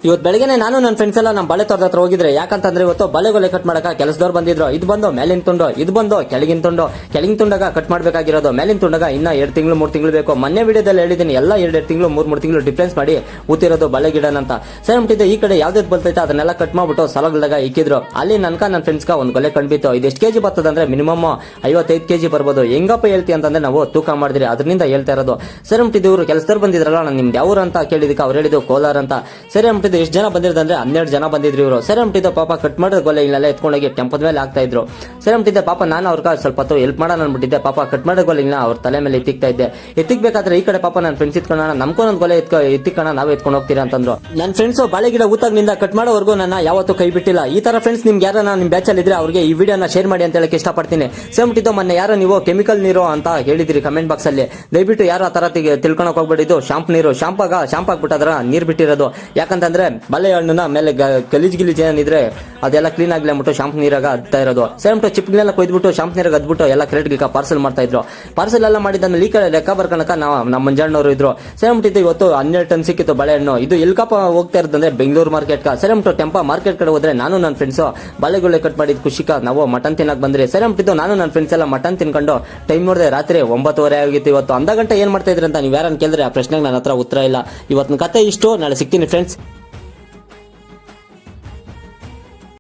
ಇವತ್ತು ಬೆಳಗ್ಗೆ ನಾನು ನನ್ನ ಫ್ರೆಂಡ್ಸ್ ಎಲ್ಲ ನಮ್ಮ ಬಳೆ ತೋಟದ ಹತ್ರ ಹೋಗಿದ್ರೆ, ಯಾಕಂತಂದ್ರೆ ಇವತ್ತು ಬಳೆಗೊಲೆ ಕಟ್ ಮಾಡಕ ಕೆಲಸದವ್ರು ಬಂದಿದ್ರು. ಇದು ಬಂದು ಮೇಲಿನ ತುಂಡು, ಇದು ಬಂದು ಕೆಳಗಿನ ತುಂಡು. ಕೆಳಗಿನ ತುಂಡಾಗ ಕಟ್ ಮಾಡಬೇಕಾಗಿರೋದು, ಮೇಲಿನ ತುಂಡಾಗ ಇನ್ನ 2 ತಿಂಗಳು 3 ತಿಂಗಳು ಬೇಕು. ಮೊನ್ನೆ ವಿಡಿಯೋದಲ್ಲಿ ಹೇಳಿದ್ದೀನಿ, ಎಲ್ಲ 2 ತಿಂಗಳು 3 ತಿಂಗಳು ಡಿಫ್ರೆನ್ಸ್ ಮಾಡಿ ಊತಿರೋದು ಬಳೆ ಗಿಡನಂತ. ಸರಿ ಮುಟ್ಟಿದ್ದು ಈ ಕಡೆ ಯಾವ್ದು ಬರ್ತೈತೆ ಅದನ್ನೆಲ್ಲ ಕಟ್ ಮಾಡ್ಬಿಟ್ಟು ಸಲಗಲ್ದಾಗ ಇಕ್ಕಿದ್ರು. ಅಲ್ಲಿ ನನ್ನ ಫ್ರೆಂಡ್ಸ್ಗ ಒಂದು ಗೊಲೆ ಕಂಡ್ಬಿತ್ತು. ಇದು ಎಷ್ಟು ಕೆಜಿ ಬರ್ತದಂದ್ರೆ ಮಿನಿಮಮ್ 55 ಕೆಜಿ ಬರ್ಬೋದು. ಹೆಂಗಪ್ಪ ಹೇಳ್ತಿ ಅಂತಂದ್ರೆ ನಾವು ತೂಕ ಮಾಡಿದ್ರಿ, ಅದರಿಂದ ಹೇಳ್ತಾ ಇರೋದು. ಸರಿ ಮುಟ್ಟಿದ್ದು ಇವರು ಕೆಲಸದವ್ರು ಬಂದಿದ್ರಲ್ಲ, ನಾನು ನಿಮ್ದು ಯಾವ್ರು ಅಂತ ಕೇಳಿದಕ್ಕೆ ಅವ್ರು ಹೇಳಿದ್ದು ಕೋಲಾರ ಅಂತ. ಸರಿ ಮುಟ್ಟಿದ್ದು ಎಷ್ಟು ಜನ ಬಂದಿರೋದಂದ್ರೆ 12 ಜನ ಬಂದಿದ್ರು ಇವರು. ಸರಿ ಮುಟ್ಟಿದ್ದು ಪಾಪ ಕಟ್ ಮಾಡಿದ ಗೊಲೆ ಇಲ್ಲೆಲ್ಲ ಎತ್ಕೊಂಡೋಗಿ ಟೆಂಪದ ಮೇಲೆ ಆಗ್ತಾ ಇದ್ರು. ಸರಿ ಮುಟ್ಟಿದ್ದೆ ಪಾಪ ನಾನು ಅವ್ರಿಗೆ ಸ್ವಲ್ಪ ಹೊತ್ತು ಹೆಲ್ಪ್ ಮಾಡೋಣ ಅನ್ಬಿಟ್ಟಿದ್ದೆ. ಪಾಪ ಕಟ್ ಮಾಡಿದ ಗೊಲೆ ಇಲ್ಲ ಅವ್ರ ತಲೆ ಮೇಲೆ ಎತ್ತಿಕ್ತಾ ಇದ್ದೆ. ಎತ್ತಿಕ್ಬೇಕಾದ್ರೆ ಈ ಕಡೆ ಪಾಪ ನನ್ನ ಫ್ರೆಂಡ್ಸ್ ಇಟ್ಕೊಳ್ಳೋಣ, ನಮ್ಕೊಂದೊಂದು ಗೊಲೆ ಎತ್ತಿಕೋಣ, ನಾವೇ ಎತ್ಕೊಂಡು ಹೋಗ್ತೀರಾ ಅಂತಂದ್ರು. ನನ್ನ ಫ್ರೆಂಡ್ಸ್ ಬಾಳೆ ಗಿಡ ಊತಾಗ್ನಿಂದ ಕಟ್ ಮಾಡೋವರೆಗೂ ನನ್ನ ಯಾವತ್ತೂ ಕೈ ಬಿಟ್ಟಿಲ್ಲ. ಈ ತರ ಫ್ರೆಂಡ್ಸ್ ನಿಮ್ಗೆ ಯಾರ ನಿಮ್ ಬ್ಯಾಚ್ ಅಲ್ಲಿ ಇದ್ರೆ ಅವ್ರಿಗೆ ಈ ವಿಡಿಯೋನ ಶೇರ್ ಮಾಡಿ ಅಂತ ಹೇಳಕ್ ಇಷ್ಟಪಡ್ತೀನಿ. ಸರಿ ಮುಟ್ಟಿದ್ದು ಮೊನ್ನೆ ಯಾರೋ ನೀವು ಕೆಮಿಕಲ್ ನೀರು ಅಂತ ಹೇಳಿದಿರಿ ಕಮೆಂಟ್ ಬಾಕ್ಸ್ ಅಲ್ಲಿ. ದಯವಿಟ್ಟು ಯಾರು ಆ ತರ ತಿಳ್ಕೊಳಕ್ ಹೋಗ್ಬಿಟ್ಟಿದ್ದು ಶಾಂಪ್ ನೀರು, ಶಾಂಪ್ ಹಾಕ್ಬಿಟ್ಟು ಅದರ ನೀರ್ ಬಿಟ್ಟಿರೋದು. ಯಾಕಂತಂದ್ರೆ ಬಲೆ ಹಣ್ಣುನ ಮೇಲೆ ಗಲೀಜ್ ಏನಿದ್ರೆ ಅದೆಲ್ಲ ಕ್ಲೀನ್ ಆಗ್ಲಿ ಅಂದ್ಬಿಟ್ಟು ಶಾಂಪ್ ನೀರಾಗ ಅದ್ತಾ ಇರೋದು. ಸೇಮ್ ಚಿಪ್ನೆಲ್ಲ ಕೊಯ್ದ್ಬಿಟ್ಟು ಶಾಂಪ್ ನೀರಾಗ ಅದ್ಬಿಟ್ಟು ಎಲ್ಲ ಕ್ರೇಟ್ಗೆ ಪಾರ್ಸಲ್ ಮಾಡ್ತಾ ಇದ್ರು. ಪಾರ್ಸಲ್ ಎಲ್ಲ ಮಾಡಿದ್ಮೇಲೆ ಈ ಕಡೆ ಲೆಕ್ಕ ಬರ್ಕಣಕ ನಮ್ಮ ಮಂಜಣ್ಣವರು ಇದ್ರು. ಸೇಮ್ ಇವತ್ತು 12 ಟನ್ ಸಿಕ್ಕಿತ್ತು ಬಾಳೆಹಣ್ಣು. ಇದು ಎಲ್ಕಪ್ಪ ಹೋಗ್ತಾ ಇರೋದಂದ್ರೆ ಬೆಂಗಳೂರು ಮಾರ್ಕೆಟ್ ಸೇಮ್ ಟೆಂಪ ಮಾರ್ಕೆಟ್ ಕಡೆ ಹೋದ್ರೆ ನಾನು ನನ್ನ ಫ್ರೆಂಡ್ಸ್ ಬಾಳೆಗೊಳ್ಳೆ ಕಟ್ ಮಾಡಿದ್ ಖುಷಿಕ ನಾವು ಮಟನ್ ತಿನ್ನಕ್ ಬಂದ್ರೆ. ಸೇಮ್ ನಾನು ನನ್ನ ಫ್ರೆಂಡ್ಸ್ ಎಲ್ಲ ಮಟನ್ ತಿನ್ಕೊಂಡು ಟೈಮ್ ನೋಡಿದ್ರೆ ರಾತ್ರಿ 9:30 ಆಗಿತ್ತು. ಇವತ್ತು ಅಂದ ಗಂಟೆ ಏನ್ ಮಾಡ್ತಾ ಇದ್ರಿ ಅಂತ ನೀವು ಯಾರನ್ನ ಕೇಳಿದ್ರೆ ಆ ಪ್ರಶ್ನೆಗೆ ನನ್ನ ಹತ್ರ ಉತ್ತರ ಇಲ್ಲ. ಇವತ್ತಿನ ಕತೆ ಇಷ್ಟು, ನಾಳೆ ಸಿಗ್ತೀನಿ ಫ್ರೆಂಡ್ಸ್.